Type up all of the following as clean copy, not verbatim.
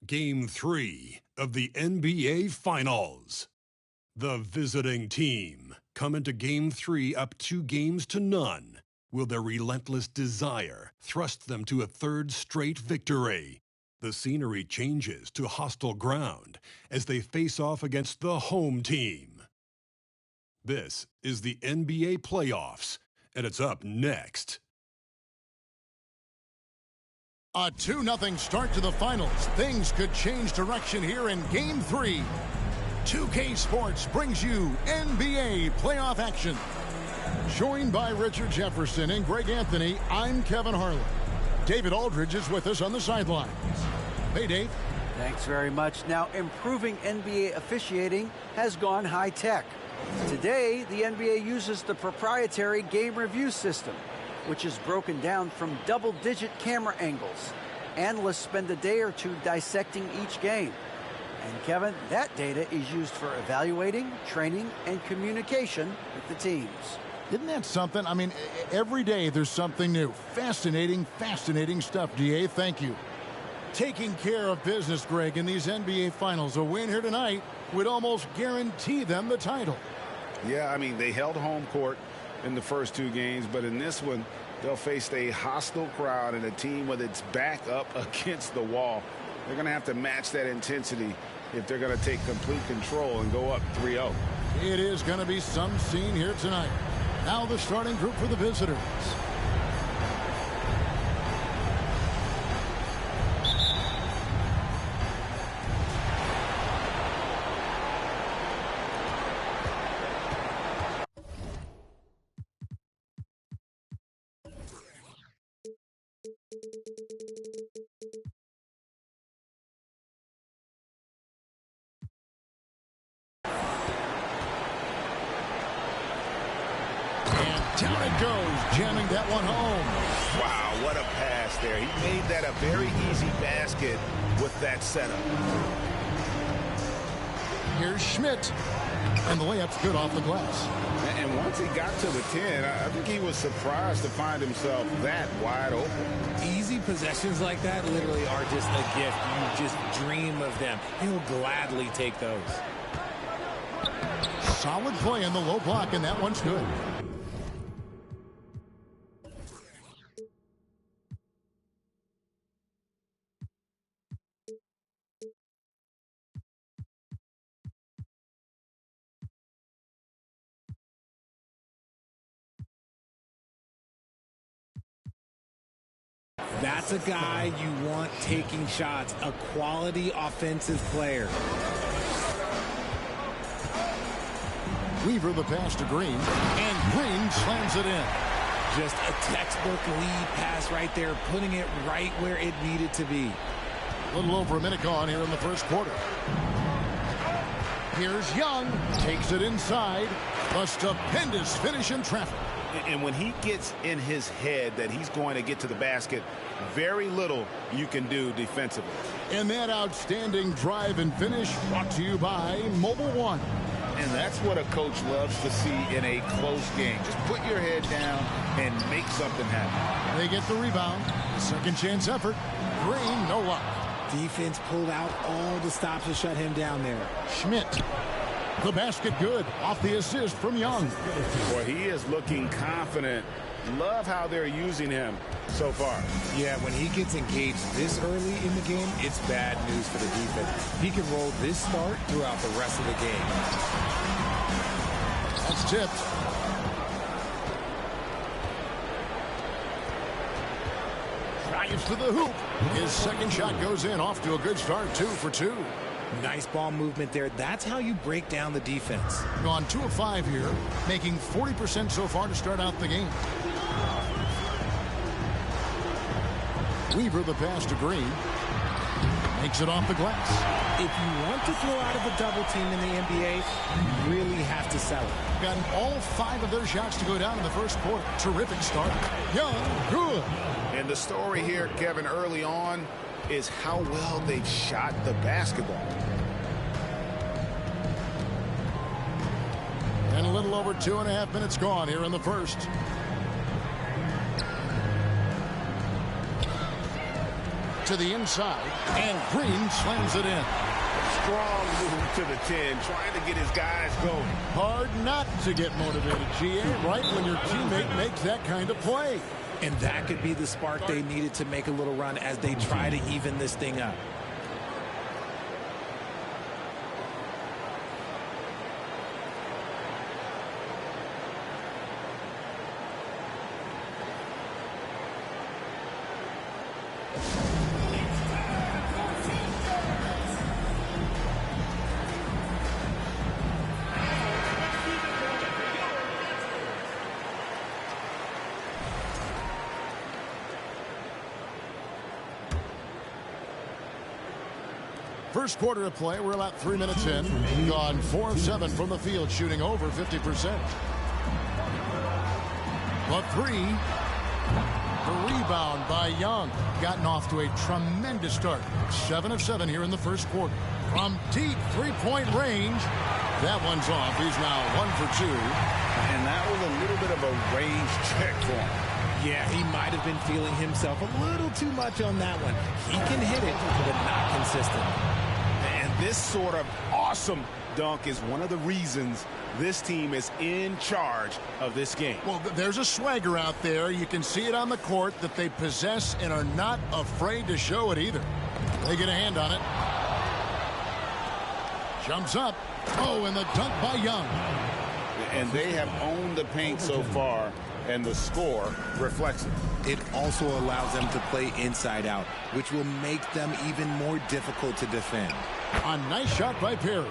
Game 3 of the NBA Finals. The visiting team come into Game 3 up 2-0. Will their relentless desire thrust them to a third straight victory? The scenery changes to hostile ground as they face off against the home team. This is the NBA playoffs, and it's up next. A 2-0 start to the finals. Things could change direction here in Game 3. 2K Sports brings you NBA playoff action. Joined by Richard Jefferson and Greg Anthony, I'm Kevin Harlan. David Aldridge is with us on the sidelines. Hey, Dave. Thanks very much. Now, improving NBA officiating has gone high-tech. Today, the NBA uses the proprietary game review system, which is broken down from double-digit camera angles. Analysts spend a day or two dissecting each game. And Kevin, that data is used for evaluating, training, and communication with the teams. Isn't that something? I mean, every day there's something new. Fascinating stuff, DA. Thank you. Taking care of business, Greg, in these NBA Finals. A win here tonight would almost guarantee them the title. Yeah, I mean, they held home court in the first two games, but in this one, they'll face a hostile crowd and a team with its back up against the wall. They're going to have to match that intensity if they're going to take complete control and go up 3-0. It is going to be some scene here tonight. Now the starting group for the visitors. Down it goes, jamming that one home. Wow, what a pass there. He made that a very easy basket with that setup. Here's Schmidt, and the layup's good off the glass. And once he got to the 10, I think he was surprised to find himself that wide open. Easy possessions like that literally are just a gift. You just dream of them. He'll gladly take those. Solid play in the low block, and that one's good. That's a guy you want taking shots, a quality offensive player. Weaver the pass to Green, and Green slams it in. Just a textbook lead pass right there, putting it right where it needed to be. A little over a minute gone here in the first quarter. Here's Young, takes it inside. A stupendous finish in traffic. And when he gets in his head that he's going to get to the basket, very little you can do defensively. And that outstanding drive and finish brought to you by Mobile One. And that's what a coach loves to see in a close game. Just put your head down and make something happen. They get the rebound. Second chance effort. Green, no luck. Defense pulled out all the stops to shut him down there. Schmidt. The basket good off the assist from Young. Boy, he is looking confident. Love how they're using him so far. Yeah, when he gets engaged this early in the game, it's bad news for the defense. He can roll this start throughout the rest of the game. That's tipped. Drives to the hoop. His second shot goes in, off to a good start, 2 for 2. Nice ball movement there. That's how you break down the defense. Gone 2 of 5 here, making 40% so far to start out the game. Weaver the pass to Green. Makes it off the glass. If you want to throw out of a double team in the NBA, you really have to sell it. Gotten all 5 of their shots to go down in the first quarter. Terrific start. Young, good. And the story here, Kevin, early on is how well they've shot the basketball. And a little over 2.5 minutes gone here in the first. to the inside, and Green slams it in. Strong move to the 10, trying to get his guys going. Hard not to get motivated, GA, right when your teammate makes that kind of play. And that could be the spark they needed to make a little run as they try to even this thing up. First quarter of play, we're about 3 minutes in. Gone 4 of 7 from the field, shooting over 50%. The three. The rebound by Young. Gotten off to a tremendous start. 7 of 7 here in the first quarter. From deep three-point range. That one's off. He's now 1 for 2. And that was a little bit of a range check for him. Yeah, he might have been feeling himself a little too much on that one. He can hit it, but not consistent. This sort of awesome dunk is one of the reasons this team is in charge of this game. Well, there's a swagger out there. You can see it on the court that they possess and are not afraid to show it either. They get a hand on it. Jumps up. Oh, and the dunk by Young. And they have owned the paint so far, and the score reflects it. It also allows them to play inside out, which will make them even more difficult to defend. A nice shot by Perry.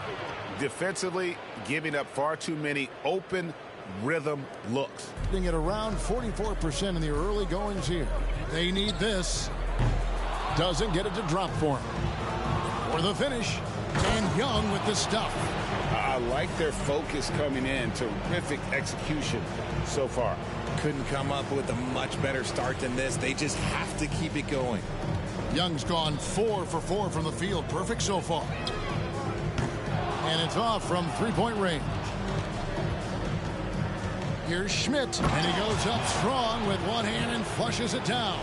Defensively, giving up far too many open rhythm looks. At around 44% in the early goings here. They need this. Doesn't get it to drop for him. For the finish, and Young with the stuff. I like their focus coming in. Terrific execution so far. Couldn't come up with a much better start than this. They just have to keep it going. Young's gone 4 for 4 from the field. Perfect so far. And it's off from three-point range. Here's Schmidt, and he goes up strong with one hand and flushes it down.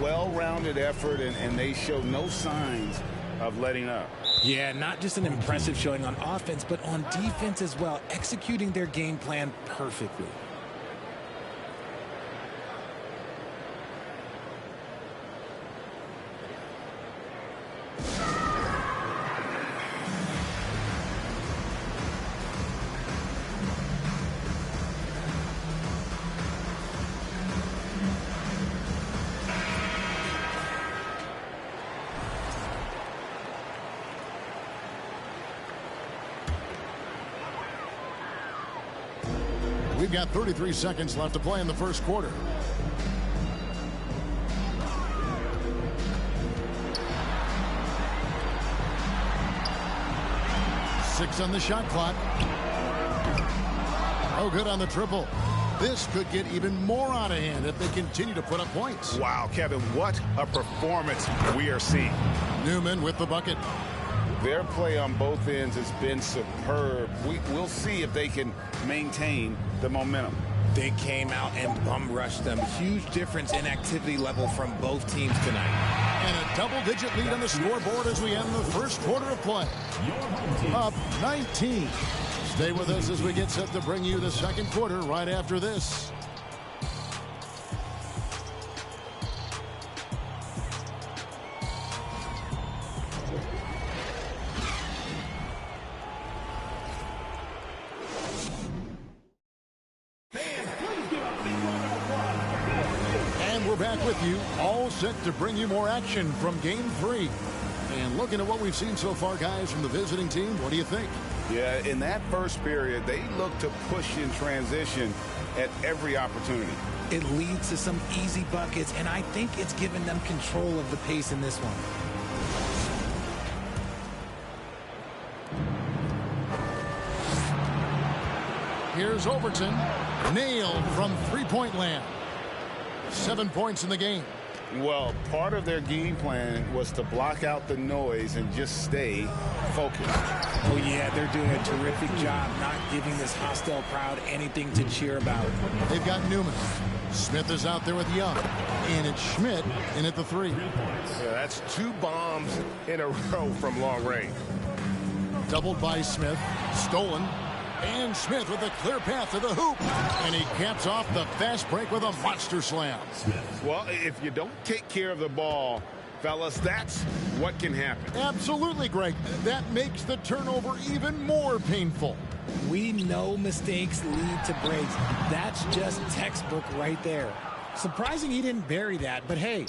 Well-rounded effort, and they show no signs of letting up. Yeah, not just an impressive showing on offense, but on defense as well, executing their game plan perfectly. We've got 33 seconds left to play in the first quarter. Six on the shot clock. Oh, good on the triple. This could get even more out of hand if they continue to put up points. Wow, Kevin, what a performance we are seeing. Newman with the bucket. Their play on both ends has been superb. We'll see if they can maintain the momentum. They came out and bum rushed them. Huge difference in activity level from both teams tonight. And a double-digit lead on the scoreboard as we end the first quarter of play. Up 19. Stay with us as we get set to bring you the second quarter right after this. Back with you, all set to bring you more action from Game 3. And looking at what we've seen so far, guys, from the visiting team, what do you think? Yeah, in that first period, they look to push in transition at every opportunity. It leads to some easy buckets, and I think it's given them control of the pace in this one. Here's Overton, nailed from three-point land. 7 points in the game. Well, part of their game plan was to block out the noise and just stay focused. Oh, yeah, they're doing a terrific job not giving this hostile crowd anything to cheer about. They've got Newman. Smith is out there with Young. And it's Schmidt in at the 3. Yeah, that's 2 bombs in a row from long range. Doubled by Smith. Stolen. And Smith with a clear path to the hoop. And he caps off the fast break with a monster slam. Well, if you don't take care of the ball, fellas, that's what can happen. Absolutely, Greg. That makes the turnover even more painful. We know mistakes lead to breaks. That's just textbook right there. Surprising he didn't bury that, but hey,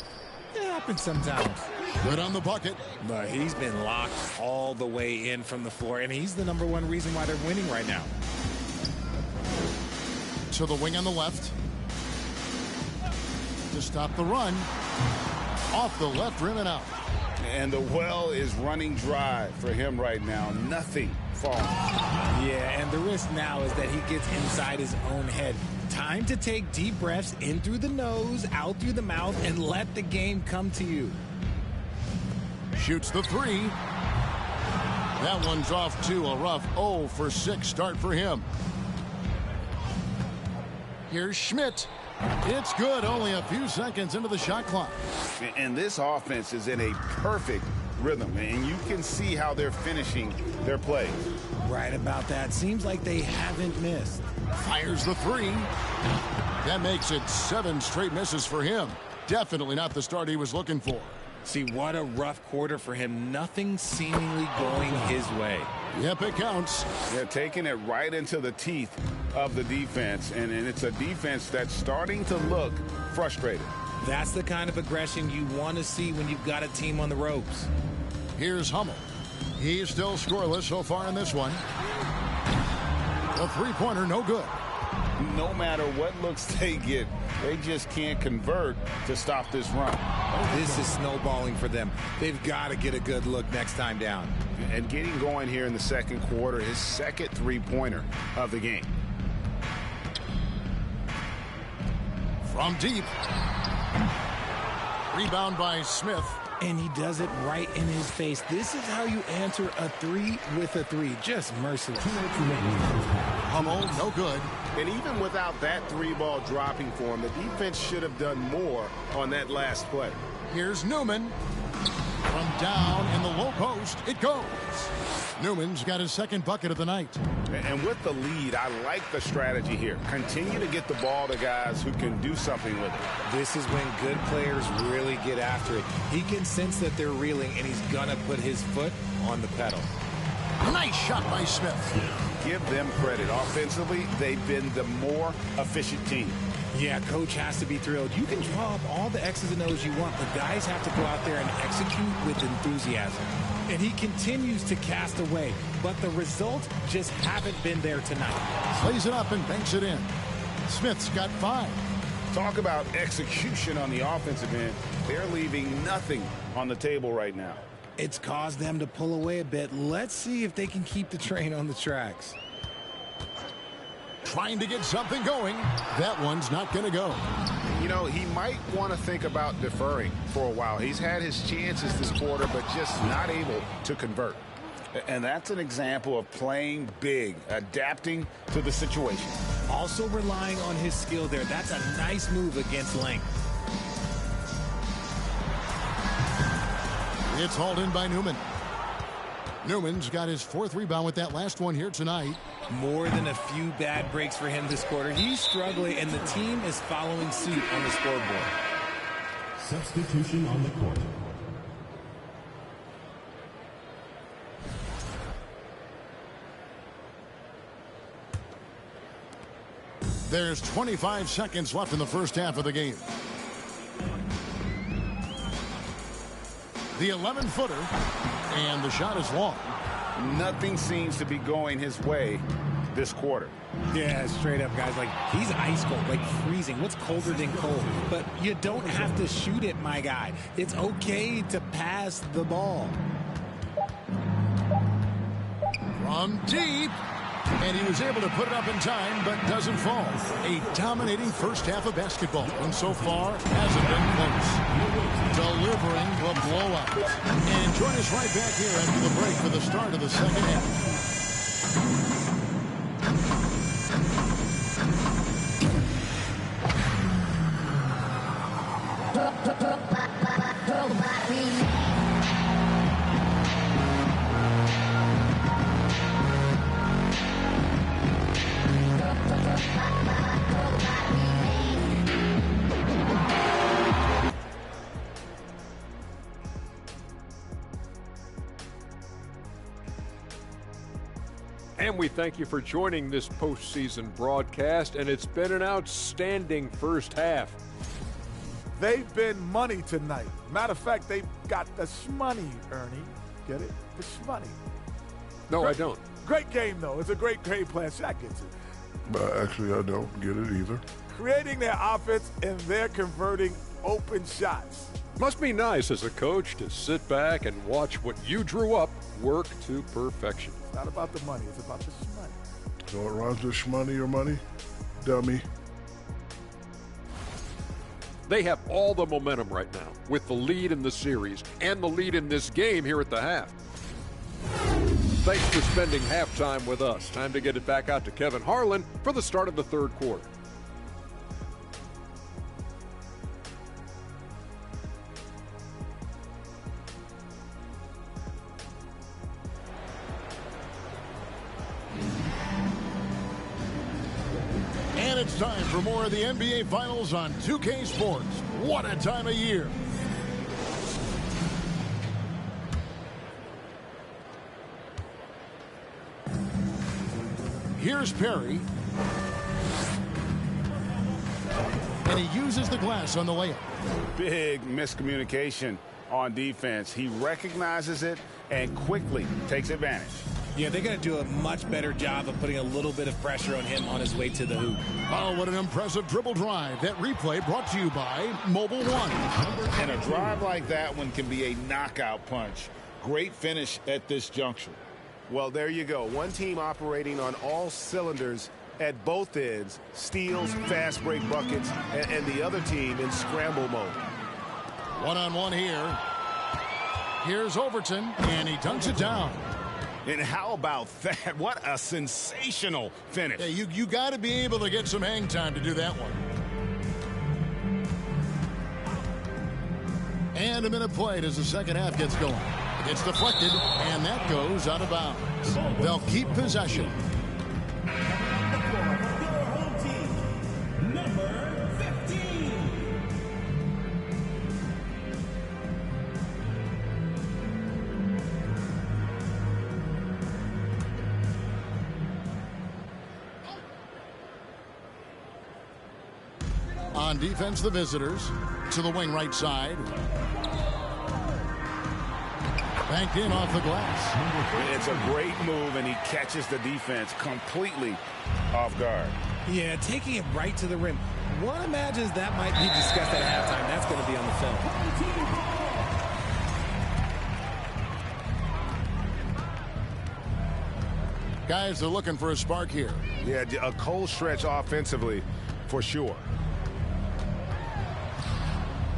it happens sometimes. Good on the bucket. But he's been locked all the way in from the floor, and he's the #1 reason why they're winning right now. To the wing on the left. To stop the run. Off the left rim and out. And the well is running dry for him right now. Nothing falling. Yeah, and the risk now is that he gets inside his own head. Time to take deep breaths in through the nose, out through the mouth, and let the game come to you. Shoots the 3. That one's off to a rough 0 for 6 start for him. Here's Schmidt. It's good, only a few seconds into the shot clock. And this offense is in a perfect rhythm, and you can see how they're finishing their plays. Right about that. Seems like they haven't missed. Fires the 3. That makes it 7 straight misses for him. Definitely not the start he was looking for. See, what a rough quarter for him. Nothing seemingly going his way. Yep, it counts. They're taking it right into the teeth of the defense, and it's a defense that's starting to look frustrated. That's the kind of aggression you want to see when you've got a team on the ropes. Here's Hummel. He's still scoreless so far in this one. A 3-pointer, no good. No matter what looks they get, they just can't convert to stop this run. This is snowballing for them. They've got to get a good look next time down. And getting going here in the second quarter, his second 3-pointer of the game. From deep. Rebound by Smith. And he does it right in his face. This is how you answer a 3 with a 3. Just merciless. Hummel, no good. And even without that 3-ball dropping for him, the defense should have done more on that last play. Here's Newman. From down in the low post, it goes. Newman's got his second bucket of the night. And with the lead, I like the strategy here. Continue to get the ball to guys who can do something with it. This is when good players really get after it. He can sense that they're reeling, and he's going to put his foot on the pedal. Nice shot by Smith. Give them credit. Offensively, they've been the more efficient team. Yeah, coach has to be thrilled. You can draw up all the X's and O's you want, but guys have to go out there and execute with enthusiasm. And he continues to cast away, but the results just haven't been there tonight. Plays it up and banks it in. Smith's got 5. Talk about execution on the offensive end. They're leaving nothing on the table right now. It's caused them to pull away a bit. Let's see if they can keep the train on the tracks. Trying to get something going. That one's not going to go. You know, he might want to think about deferring for a while. He's had his chances this quarter, but just not able to convert. And that's an example of playing big, adapting to the situation. Also relying on his skill there. That's a nice move against length. It's hauled in by Newman. Newman's got his 4th rebound with that last one here tonight. More than a few bad breaks for him this quarter. He's struggling, and the team is following suit on the scoreboard. Substitution on the court. There's 25 seconds left in the first half of the game. The 11-footer, and the shot is long. Nothing seems to be going his way this quarter. Yeah, straight up, guys. Like, he's ice cold, like freezing. What's colder than cold? But you don't have to shoot it, my guy. It's okay to pass the ball. From deep. And he was able to put it up in time, but doesn't fall. A dominating first half of basketball. And so far, hasn't been close. Delivering the blowout. And join us right back here after the break for the start of the second half. And we thank you for joining this postseason broadcast, and it's been an outstanding first half. They've been money tonight. Matter of fact, they've got the shmoney, Ernie. Get it? The shmoney. No, I don't. Great game, though. It's a great game plan. Shaq gets it. But actually, I don't get it either. Creating their offense, and they're converting open shots. Must be nice as a coach to sit back and watch what you drew up work to perfection. It's not about the money. It's about the shmoney. So it rhymes with shmoney or money? Dummy. They have all the momentum right now with the lead in the series and the lead in this game here at the half. Thanks for spending halftime with us. Time to get it back out to Kevin Harlan for the start of the third quarter. And it's time for more of the NBA Finals on 2K Sports. What a time of year. Here's Perry. And he uses the glass on the layup. Big miscommunication on defense. He recognizes it and quickly takes advantage. Yeah, they're going to do a much better job of putting a little bit of pressure on him on his way to the hoop. Oh, what an impressive dribble drive. That replay brought to you by Mobile One. And a drive like that one can be a knockout punch. Great finish at this juncture. Well, there you go. One team operating on all cylinders at both ends. Steals, fast break buckets, and the other team in scramble mode. One-on-one here. Here's Overton, and he dunks it down. And how about that? What a sensational finish. Yeah, you got to be able to get some hang time to do that one. And a minute played as the second half gets going. It gets deflected, and that goes out of bounds. They'll keep possession. On defense, the visitors to the wing right side. Banked in off the glass. It's a great move, and he catches the defense completely off guard. Yeah, taking it right to the rim. One imagines that might be discussed at halftime. That's going to be on the film. Guys are looking for a spark here. Yeah, a cold stretch offensively for sure.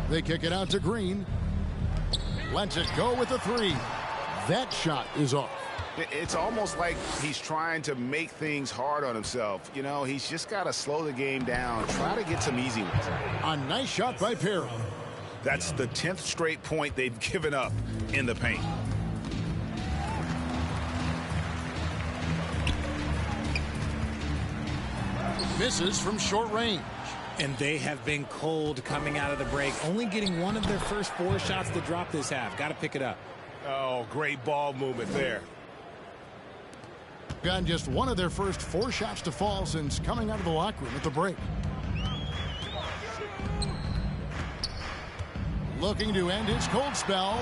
They kick it out to Green. Lets it go with the three. That shot is off. It's almost like he's trying to make things hard on himself. You know, he's just got to slow the game down. Try to get some easy ones. A nice shot by Perry. That's the 10th straight point they've given up in the paint. Misses from short range. And they have been cold coming out of the break. Only getting one of their first 4 shots to drop this half. Got to pick it up. Oh, great ball movement there. Gotten just one of their first 4 shots to fall since coming out of the locker room at the break. Looking to end his cold spell.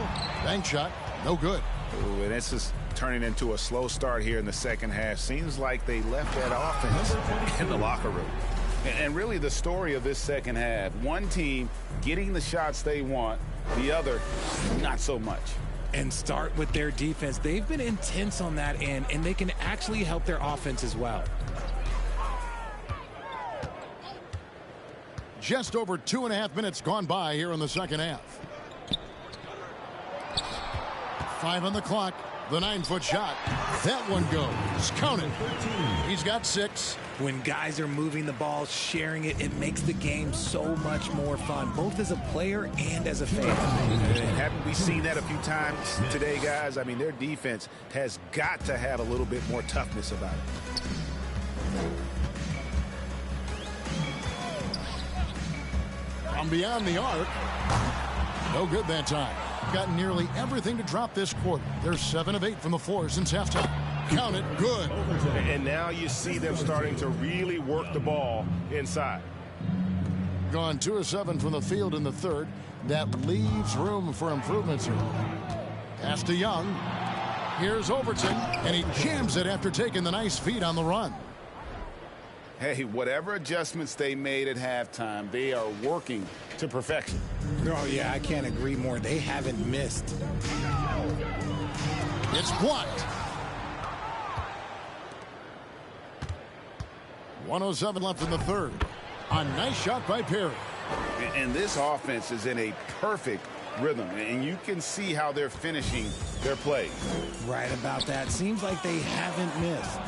Bank shot, no good. Ooh, and this is turning into a slow start here in the second half. Seems like they left that offense in the locker room. And really the story of this second half, one team getting the shots they want, the other not so much. And start with their defense. They've been intense on that end, and they can actually help their offense as well. Just over 2.5 minutes gone by here in the second half. 5 on the clock. The 9-foot shot. That one goes. Count it. He's got 6. When guys are moving the ball, sharing it, it makes the game so much more fun, both as a player and as a fan. Haven't we seen that a few times today, guys? I mean, their defense has got to have a little bit more toughness about it. From beyond the arc. No good that time. Got nearly everything to drop this quarter. They're 7 of 8 from the floor since halftime. Count it. Good. And now you see them starting to really work the ball inside. Gone 2 of 7 from the field in the third. That leaves room for improvements here. Pass to Young. Here's Overton, and he jams it after taking the nice feed on the run. Hey, whatever adjustments they made at halftime, they are working to perfection. Oh, yeah, I can't agree more. They haven't missed. It's blocked. 1:07 left in the third. A nice shot by Perry. And this offense is in a perfect rhythm, and you can see how they're finishing their plays. Right about that. Seems like they haven't missed.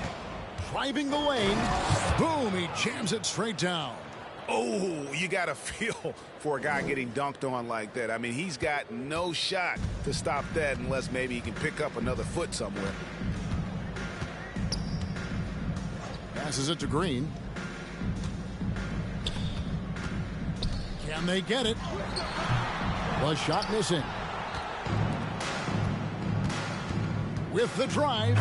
Driving the lane. Boom, he jams it straight down. Oh, you got to feel for a guy getting dunked on like that. I mean, he's got no shot to stop that unless maybe he can pick up another foot somewhere. Passes it to Green. Can they get it? Was shot missing. With the drive.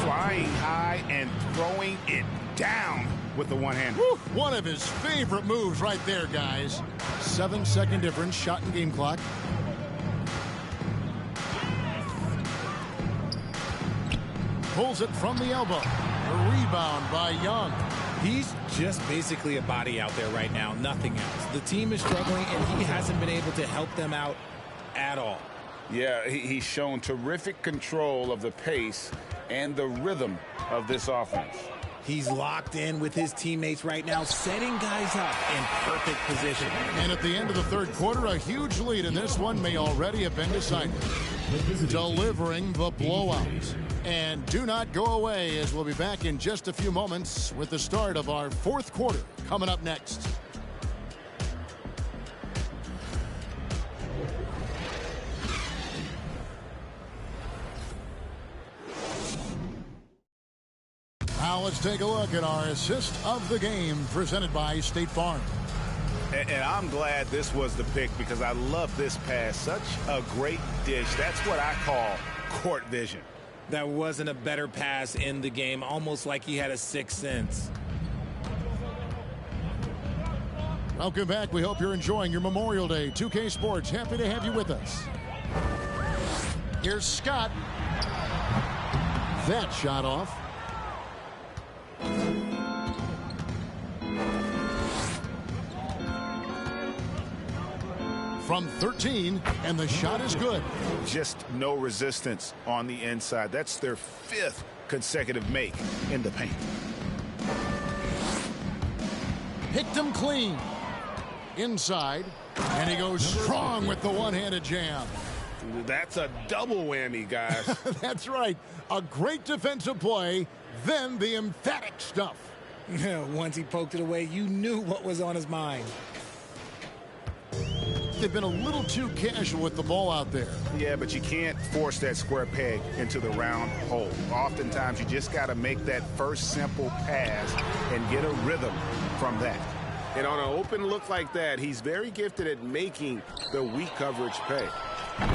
Flying high and throwing it down with the one hand. One of his favorite moves right there, guys. 7-second difference, shot and game clock. Pulls it from the elbow. A rebound by Young. He's just basically a body out there right now, nothing else. The team is struggling, and he hasn't been able to help them out at all. Yeah, he's shown terrific control of the pace and the rhythm of this offense. He's locked in with his teammates right now, setting guys up in perfect position. And at the end of the third quarter, a huge lead in this one may already have been decided. Delivering the blowout. And do not go away, as we'll be back in just a few moments with the start of our fourth quarter coming up next. Now let's take a look at our assist of the game presented by State Farm. And I'm glad this was the pick because I love this pass. Such a great dish. That's what I call court vision. That wasn't a better pass in the game, almost like he had a sixth sense. Welcome back. We hope you're enjoying your Memorial Day. 2K Sports, happy to have you with us. Here's Scott. That shot off. From 13, and the shot is good. Just no resistance on the inside. That's their 5th consecutive make in the paint. Picked him clean. Inside, and he goes strong with the one-handed jam. That's a double whammy, guys. That's right. A great defensive play, then the emphatic stuff. Once he poked it away, you knew what was on his mind. They've been a little too casual with the ball out there. Yeah, but you can't force that square peg into the round hole. Oftentimes, you just got to make that first simple pass and get a rhythm from that. And on an open look like that, he's very gifted at making the weak coverage pay.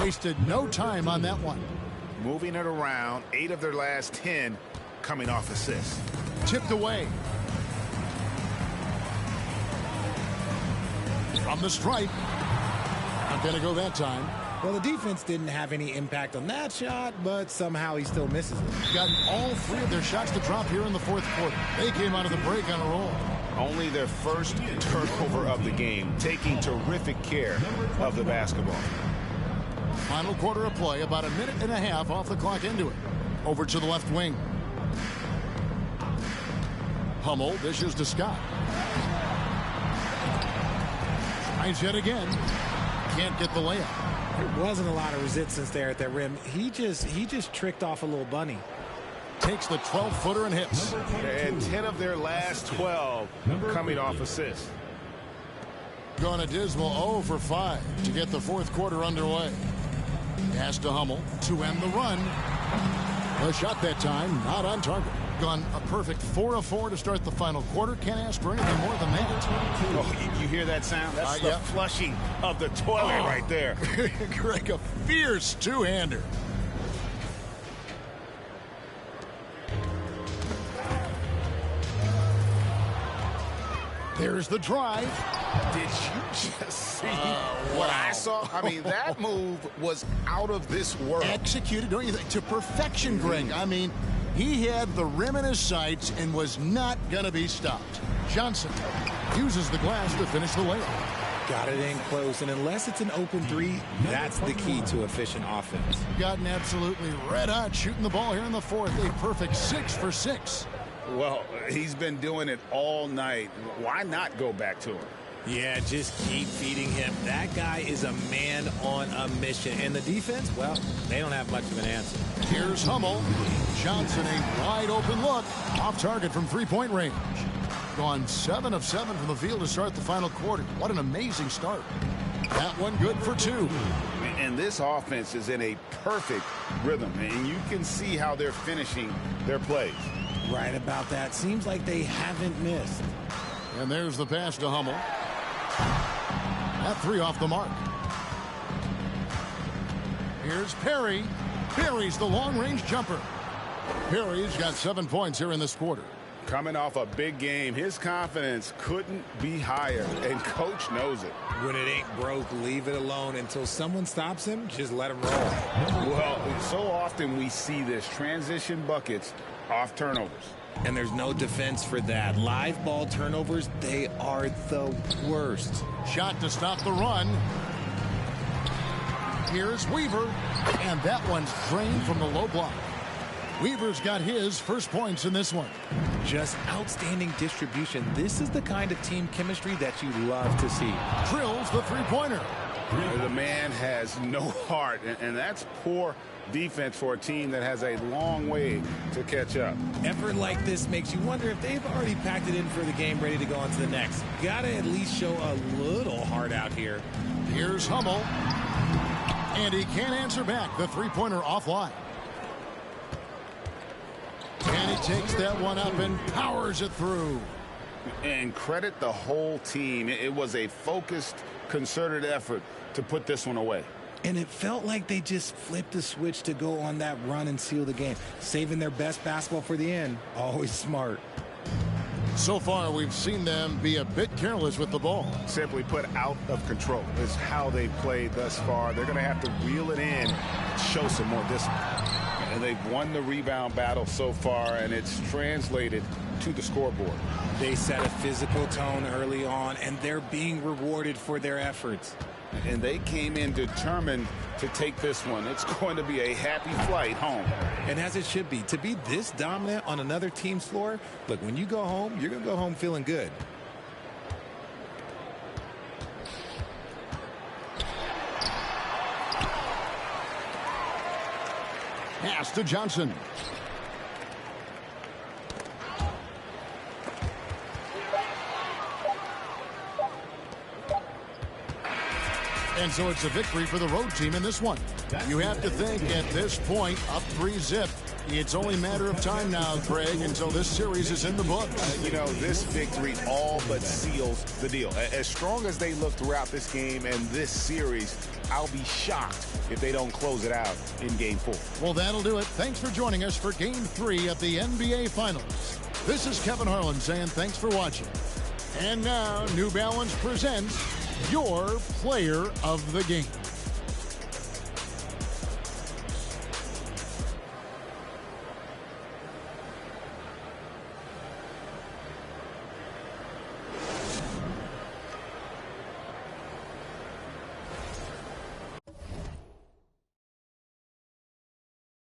Wasted no time on that one. Moving it around, 8 of their last 10 coming off assists. Tipped away. From the stripe. Not going to go that time. Well, the defense didn't have any impact on that shot, but somehow he still misses it. Gotten all 3 of their shots to drop here in the fourth quarter. They came out of the break on a roll. Only their first turnover of the game, taking terrific care of the basketball. Final quarter of play, about a minute and a half off the clock into it. Over to the left wing. Hummel dishes to Scott. Tries yet again. Can't get the layup. There wasn't a lot of resistance there at that rim. He just tricked off a little bunny. Takes the 12-footer and hits. And 10 of their last 12 coming off assists. Gone a dismal 0 for 5 to get the fourth quarter underway. Pass to Hummel to end the run. A shot that time, not on target. Gone a perfect 4 of 4 to start the final quarter. Can't ask for anything more than that. Oh, you hear that sound? That's the flushing of the toilet right there. Greg, a fierce two-hander. There's the drive. Did you just see what I saw? I mean, that move was out of this world. Executed, don't you think, to perfection, Greg. I mean, he had the rim in his sights and was not going to be stopped. Johnson uses the glass to finish the layup. Got it in close, and unless it's an open three, that's the key to efficient offense. Gotten absolutely red hot shooting the ball here in the fourth. A perfect 6 for 6. Well, he's been doing it all night. Why not go back to him? Yeah, just keep feeding him. That guy is a man on a mission. And the defense, well, they don't have much of an answer. Here's Hummel. Johnson, a wide open look. Off target from three-point range. Gone 7 of 7 from the field to start the final quarter. What an amazing start. That one good for 2. And this offense is in a perfect rhythm. And you can see how they're finishing their plays. Right about that. Seems like they haven't missed. And there's the pass to Hummel. That 3 off the mark. Here's Perry. Perry's the long-range jumper. Perry's got 7 points here in this quarter. Coming off a big game, his confidence couldn't be higher, and Coach knows it. When it ain't broke, leave it alone. Until someone stops him, just let him roll. Well, so often we see this, transition buckets off turnovers. And there's no defense for that. Live ball turnovers, they are the worst. Shot to stop the run. Here's Weaver, and that one's drained from the low block. Weaver's got his first points in this one. Just outstanding distribution. This is the kind of team chemistry that you love to see. Drills the three-pointer. The man has no heart, and that's poor defense for a team that has a long way to catch up. Effort like this makes you wonder if they've already packed it in for the game, ready to go on to the next. Gotta at least show a little heart out here. Here's Hummel. And he can't answer back. The three-pointer offline. And he takes that one up and powers it through. And credit the whole team. It was a focused, concerted effort to put this one away. And it felt like they just flipped the switch to go on that run and seal the game. Saving their best basketball for the end. Always smart. So far, we've seen them be a bit careless with the ball. Simply put, out of control is how they played thus far. They're going to have to reel it in and show some more discipline. And they've won the rebound battle so far, and it's translated to the scoreboard. They set a physical tone early on, and they're being rewarded for their efforts. And they came in determined to take this one. It's going to be a happy flight home. And as it should be. To be this dominant on another team's floor, look, when you go home, you're going to go home feeling good. Pass to Johnson. And so it's a victory for the road team in this one. You have to think at this point, up 3-zip. It's only a matter of time now, Craig, until this series is in the books. You know, this victory all but seals the deal. As strong as they look throughout this game and this series, I'll be shocked if they don't close it out in Game 4. Well, that'll do it. Thanks for joining us for Game 3 of the NBA Finals. This is Kevin Harlan saying thanks for watching. And now, New Balance presents your player of the game.